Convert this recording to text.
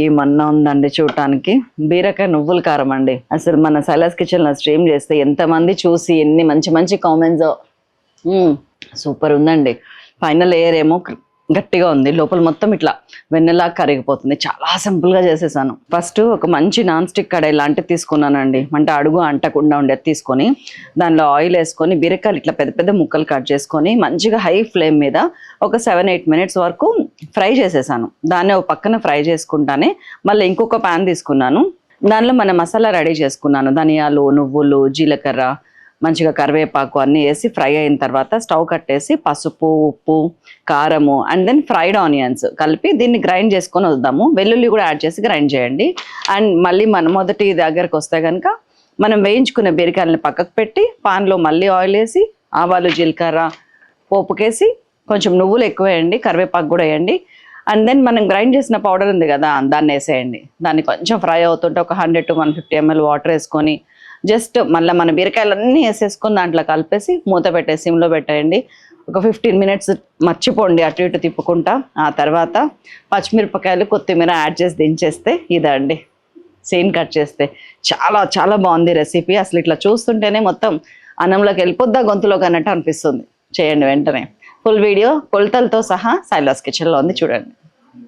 ఏమన్నా ఉందండి చూడటానికి. బీరకాయ నువ్వుల కారం అండి. అసలు మన సైలాస్ కిచెన్ లో స్ట్రీమ్ చేస్తే ఎంతమంది చూసి ఎన్ని మంచి మంచి కామెంట్స్. సూపర్ ఉందండి. పైన లేయర్ ఏమో గట్టిగా ఉంది, లోపల మొత్తం ఇట్లా వెన్నెలా కరిగిపోతుంది. చాలా సింపుల్గా చేసేసాను. ఫస్ట్ ఒక మంచి నాన్ స్టిక్ కడాయి లాంటిది తీసుకున్నానండి, అంటే అడుగు అంటకుండా ఉండేది తీసుకొని దానిలో ఆయిల్ వేసుకొని బీరకాయలు ఇట్లా పెద్ద పెద్ద ముక్కలు కట్ చేసుకొని మంచిగా హై ఫ్లేమ్ మీద ఒక 7-8 మినిట్స్ వరకు ఫ్రై చేసేసాను. దాన్ని ఒక పక్కన ఫ్రై చేసుకుంటానే మళ్ళీ ఇంకొక ప్యాన్ తీసుకున్నాను. దానిలో మన మసాలా రెడీ చేసుకున్నాను. ధనియాలు, నువ్వులు, జీలకర్ర, మంచిగా కరివేపాకు అన్నీ వేసి ఫ్రై అయిన తర్వాత స్టవ్ కట్టేసి పసుపు, ఉప్పు, కారము అండ్ దెన్ ఫ్రైడ్ ఆనియన్స్ కలిపి దీన్ని గ్రైండ్ చేసుకొని వద్దాము. వెల్లుల్లి కూడా యాడ్ చేసి గ్రైండ్ చేయండి. అండ్ మళ్ళీ మన మొదటి దగ్గరకు వస్తే కనుక మనం వేయించుకున్న బీరకాయలని పక్కకు పెట్టి పాన్లో మళ్ళీ ఆయిల్ వేసి ఆవాలు, జీలకర్ర పోపుకేసి కొంచెం నువ్వులు ఎక్కువ వేయండి, కరివేపాకు కూడా వేయండి. అండ్ దెన్ మనం గ్రైండ్ చేసిన పౌడర్ ఉంది కదా, దాన్ని వేసేయండి. దాన్ని కొంచెం ఫ్రై అవుతుంటే ఒక 100 to 150 ml వాటర్ వేసుకొని జస్ట్ మళ్ళీ మన బీరకాయలన్నీ వేసేసుకొని దాంట్లో కలిపేసి మూత పెట్టేసి సిమ్లో పెట్టేయండి. ఒక 15 మినిట్స్ మర్చిపోండి అటు ఇటు తిప్పుకుంటా. ఆ తర్వాత పచ్చిమిరపకాయలు, కొత్తిమీర యాడ్ చేసి దించేస్తే ఇదండి సీన్ కట్ చేస్తే. చాలా చాలా బాగుంది రెసిపీ. అసలు ఇట్లా చూస్తుంటేనే మొత్తం అన్నంలోకి వెళ్ళిపోద్దా గొంతులోకి అన్నట్టు అనిపిస్తుంది. చేయండి వెంటనే. ఫుల్ వీడియో కొలతలతో సహా సైలాస్ కిచెన్లో ఉంది, చూడండి.